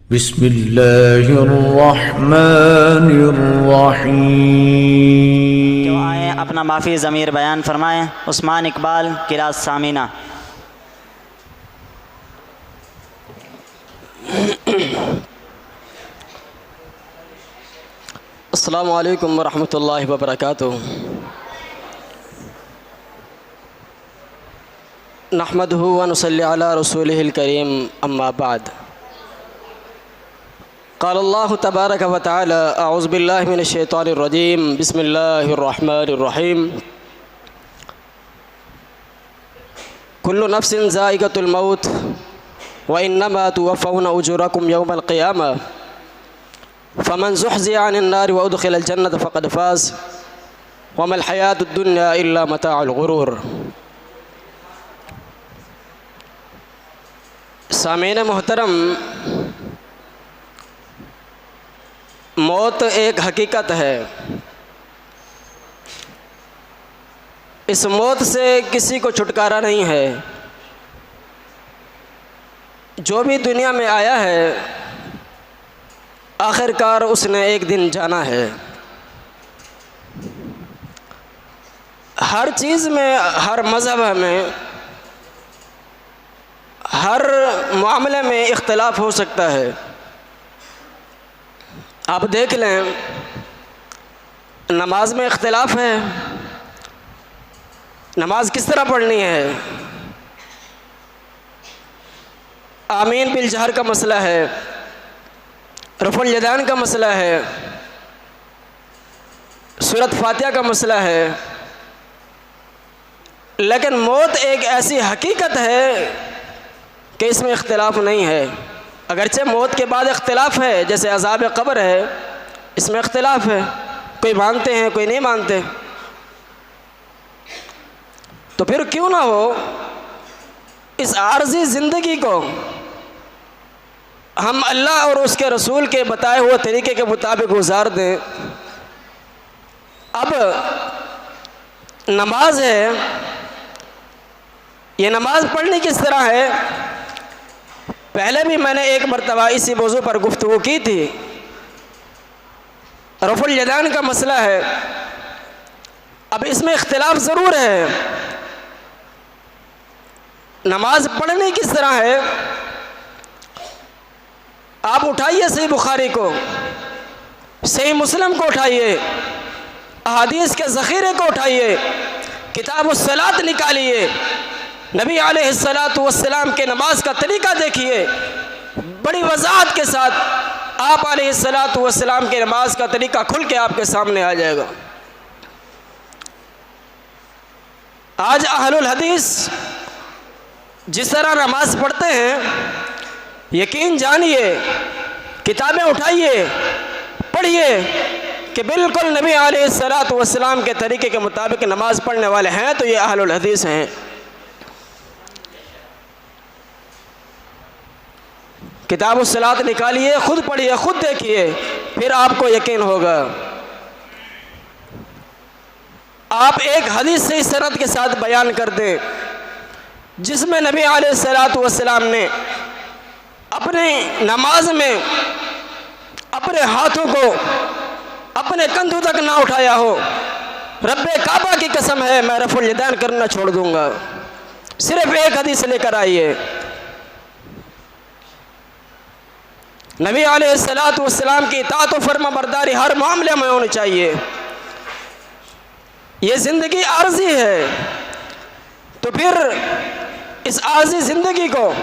बिस्मिल्लाहिर्रहमानिर्रहीम। तो आए अपना माफ़ी ज़मीर बयान फरमाएँ। उस्मान इकबाल किरात सामीना। अस्सलामु अलैकुम वरहमतुल्लाहि वबरकातुहू। नहमदुहु व नुसल्ली अला रसूलिहिल करीम, अम्मा बाद। क़ाल अल्लाहु तबारक व तआला अऊज़ु बिल्लाहि मिनश शैतानिर रजीम, बिस्मिल्लाहिर रहमानिर रहीम। कुल्लु नफ्सिन ज़ाइक़तुल मौत व इन्नमा तुवफ़्फ़ौना उजूरकुम यौमल क़ियामा फ़मन ज़ुहज़िह अनिन नारि व उदख़िलल जन्नत फ़क़द फ़ाज़ वमल हयातुद दुन्या इल्ला मताउल गुरूर। सामीन मोहतरम, मौत एक हकीकत है। इस मौत से किसी को छुटकारा नहीं है। जो भी दुनिया में आया है आखिरकार उसने एक दिन जाना है। हर चीज़ में, हर मज़हब में, हर मामले में इख्तिलाफ हो सकता है। आप देख लें, नमाज में इख्तिलाफ है। नमाज किस तरह पढ़नी है? आमीन बिल जहर का मसला है, रफ़ुल यदैन का मसला है, सूरत फातिहा का मसला है। लेकिन मौत एक ऐसी हकीकत है कि इसमें इख्तिलाफ नहीं है। अगरचे मौत के बाद इख्तिलाफ है, जैसे अज़ाब क़ब्र है, इसमें इख्तिलाफ है। कोई मानते हैं, कोई नहीं मानते। तो फिर क्यों ना हो इस आर्ज़ी ज़िंदगी को हम अल्लाह और उसके रसूल के बताए हुए तरीके के मुताबिक गुजार दें। अब नमाज है, ये नमाज पढ़नी किस तरह है? पहले भी मैंने एक मरतबा इसी मौजू पर गुफ्तगू की थी। रफ़ुल यदैन का मसला है। अब इसमें इख्तिलाफ ज़रूर है। नमाज पढ़नी किस तरह है? आप उठाइए सही बुखारी को, सही मुस्लिम को उठाइए, अहादीस के ज़ख़ीरे को उठाइए, किताबुस सलात निकालिए, नबी अलैहिस्सलातु वस्सलाम के नमाज का तरीका देखिए। बड़ी वज़ाहत के साथ आप अलैहिस्सलातु वस्सलाम के नमाज का तरीका खुल के आपके सामने आ जाएगा। आज अहलुल हदीस जिस तरह नमाज पढ़ते हैं, यकीन जानिए, किताबें उठाइए, पढ़िए कि बिल्कुल नबी अलैहिस्सलातु वस्सलाम के तरीके के मुताबिक नमाज पढ़ने वाले हैं तो ये अहलुल हदीस हैं। किताबुस सलात निकालिए, खुद पढ़िए, खुद देखिए, फिर आपको यकीन होगा। आप एक हदीस से इस सनद के साथ बयान कर दें जिसमें नबी अलैहिस्सलातु वस्सलाम ने अपने नमाज में अपने हाथों को अपने कंधों तक ना उठाया हो। रब्बे काबा की कसम है, मैं रफ़ुल यदैन करना छोड़ दूंगा। सिर्फ एक हदीस लेकर आइए। नबी अलैहिस्सलातु वस्सलाम की इताअत व फर्मा बरदारी हर मामले में होनी चाहिए। ये ज़िंदगी आर्जी है, तो फिर इस आर्जी ज़िंदगी को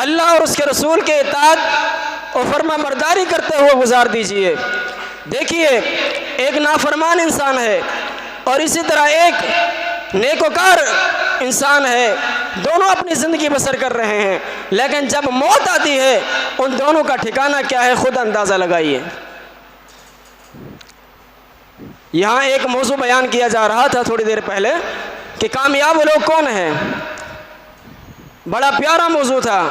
अल्लाह और उसके रसूल के इताअत और फर्मा बरदारी करते हुए गुजार दीजिए। देखिए, एक नाफरमान इंसान है और इसी तरह एक नेकोकार इंसान है। दोनों अपनी ज़िंदगी बसर कर रहे हैं, लेकिन जब मौत आती है उन दोनों का ठिकाना क्या है, खुद अंदाज़ा लगाइए। यहाँ एक मौजू बयान किया जा रहा था थोड़ी देर पहले कि कामयाब लोग कौन हैं। बड़ा प्यारा मौजू था,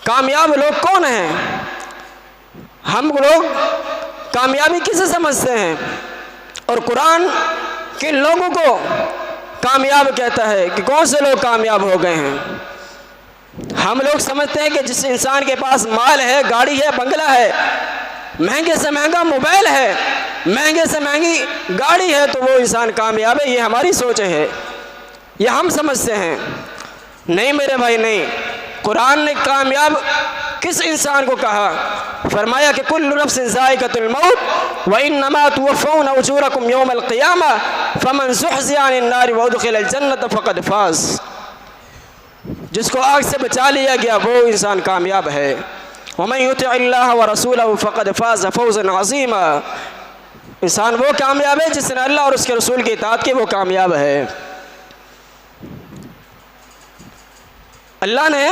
कामयाब लोग कौन हैं। हम लोग कामयाबी किसे समझते हैं और कुरान किन लोगों को कामयाब कहता है कि कौन से लोग कामयाब हो गए हैं। हम लोग समझते हैं कि जिस इंसान के पास माल है, गाड़ी है, बंगला है, महंगे से महंगा मोबाइल है, महंगे से महंगी गाड़ी है, तो वो इंसान कामयाब है। ये हमारी सोच है, ये हम समझते हैं। नहीं मेरे भाई, नहीं। कुरान ने कामयाब किस इंसान को कहा? फरमाया कि कुल्लु नफ्सिन ज़ाइक़तुल मौत व इन्नमा तुवफ़्फ़ौना उजूरकुम यौमल क़ियामा फ़मन ज़ुहज़िहा अनिन नारि व उदख़िलल जन्नत फ़क़द फ़ाज़। जिसको आग से बचा लिया गया वो इंसान कामयाब है। वमन युतिइल्लाह व रसूलहु फ़क़द फ़ाज़ फ़ौज़न अज़ीमा। इंसान वो कामयाब है जिसने अल्लाह और उसके रसूल की इताअत की, वो कामयाब है। अल्लाह ने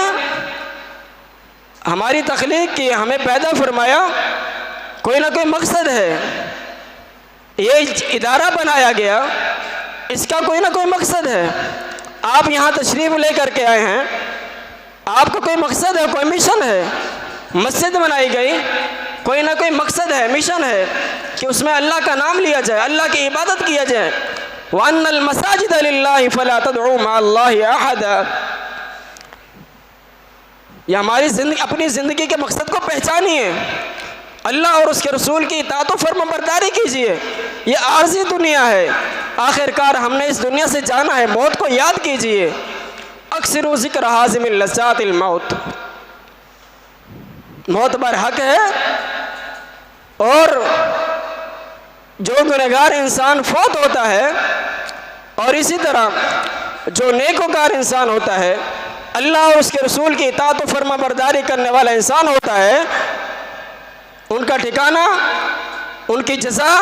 हमारी तख्लीक की, हमें पैदा फरमाया, कोई ना कोई मकसद है। ये इदारा बनाया गया, इसका कोई ना कोई मकसद है। आप यहाँ तशरीफ़ ले करके आए हैं, आपका कोई मकसद है, कोई मिशन है। मस्जिद बनाई गई, कोई ना कोई मकसद है, मिशन है कि उसमें अल्लाह का नाम लिया जाए, अल्लाह की इबादत किया जाए। वअन्नल मसाजिद लिल्लाहि फला तदउ मअल्लाहि अहदा। यह हमारी अपनी ज़िंदगी के मकसद को पहचानिए। अल्लाह और उसके रसूल की इताअत व फर्माबरदारी कीजिए। ये आर्ज़ी दुनिया है, आखिरकार हमने इस दुनिया से जाना है। मौत को याद कीजिए। अक्सरू ज़िक्र हाज़िमिल लज़्ज़ातिल मौत। मौत पर हक है, और जो गुनहगार इंसान फौत होता है, और इसी तरह जो नेकोकार इंसान होता है, अल्लाह और उसके रसूल की इताअत व फर्माबरदारी करने वाला इंसान होता है, उनका ठिकाना, उनकी जज़ा,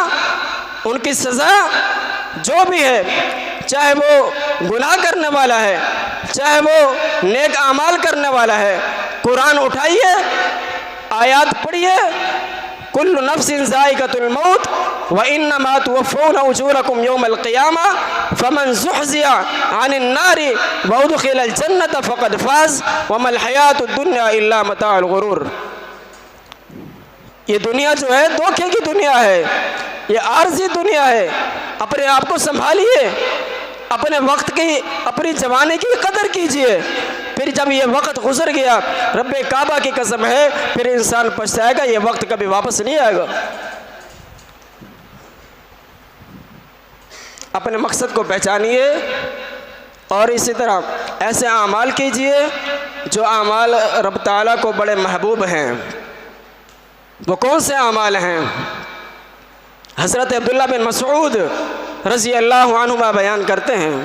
उनकी सज़ा जो भी है, चाहे वो गुनाह करने वाला है, चाहे वो नेक आमाल करने वाला है। कुरान उठाइए, आयात पढ़िए, कुल्लु नफ्सिन ज़ाइक़तुल मौत व इन्नमा तुवफ़्फ़ौना उजूरकुम यौमल क़ियामा फ़मन ज़ुहज़िहा अनिन नारि व उदख़िलल जन्नत फ़क़द फ़ाज़ वमल हयातुद दुन्या इल्ला मताउल गुरूर। ये दुनिया जो है धोखे की दुनिया है, ये आर्ज़ी दुनिया है। अपने आप को संभालिए, अपने वक्त की, अपनी जवानी की कदर कीजिए। फिर जब ये वक्त गुजर गया, रब्बे काबा की कसम है, फिर इंसान पछताएगा, ये वक्त कभी वापस नहीं आएगा। अपने मकसद को पहचानिए, और इसी तरह ऐसे आमाल कीजिए जो आमाल रब ताला को बड़े महबूब हैं। वो कौन से आमाल हैं? हज़रत अब्दुल्ला बिन मसऊद रज़ी अल्लाहु अन्हुमा बयान करते हैं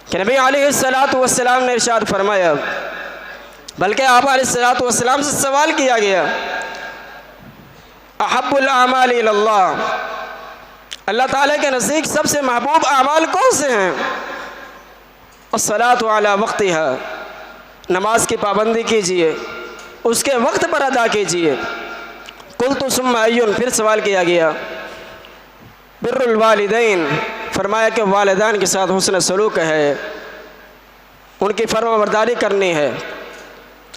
कि नबी अलैहिस्सलातु वस्सलाम ने इरशाद फरमाया, बल्कि आप अलैहिस्सलातु वस्सलाम से सवाल किया गया, अहब्बुल आमाल इलल्लाह, अल्लाह ताला के नज़दीक सबसे महबूब आमाल कौन से हैं? अस्सलातु अला वक्तिहा, नमाज की पाबंदी कीजिए, उसके वक्त पर अदा कीजिए। कुल्तु सुम्मा अय्युन, फिर सवाल किया गया। बिर्रुल वालिदैन, फरमाया कि वालिदैन के साथ हुस्न सलूक है, उनकी फर्माबरदारी करनी है।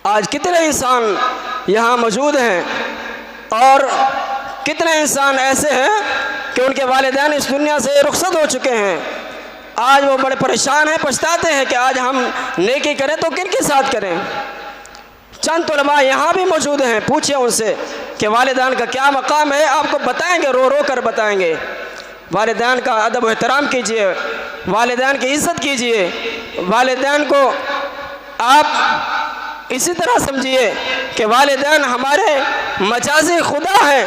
आज कितने इंसान यहाँ मौजूद हैं, और कितने इंसान ऐसे हैं कि उनके वालिदैन इस दुनिया से रुखसत हो चुके हैं। आज वो बड़े परेशान हैं, पछताते हैं कि आज हम नेकी करें तो किन के साथ करें। चंद उलमा यहाँ भी मौजूद हैं, पूछिए उनसे कि वालिदैन का क्या मकाम है, आपको बताएंगे, रो रो कर बताएंगे। वालिदैन का अदब व एहतराम कीजिए, वालिदैन की इज़्ज़त कीजिए, वालिदैन को आप इसी तरह समझिए कि वालिदैन हमारे मजाजी खुदा हैं।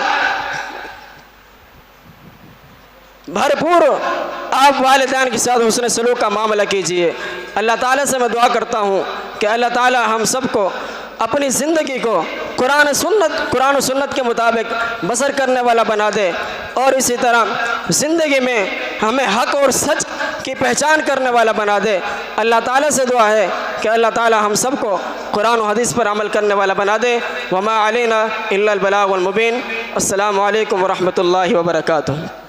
भरपूर आप वालिदैन के साथ हुस्न सलूक का मामला कीजिए। अल्लाह ताला से मैं दुआ करता हूँ कि अल्लाह ताला हम सबको अपनी ज़िंदगी को कुरान और सुन्नत के मुताबिक बसर करने वाला बना दे, और इसी तरह ज़िंदगी में हमें हक़ और सच की पहचान करने वाला बना दे। अल्लाह ताला से दुआ है कि अल्लाह ताला हम सबको कुरान और हदीस पर अमल करने वाला बना दे। वमा अलैना इल्लल बलागुल मुबीन। अस्सलामु अलैकुम व रहमतुल्लाहि व बरकातुहू।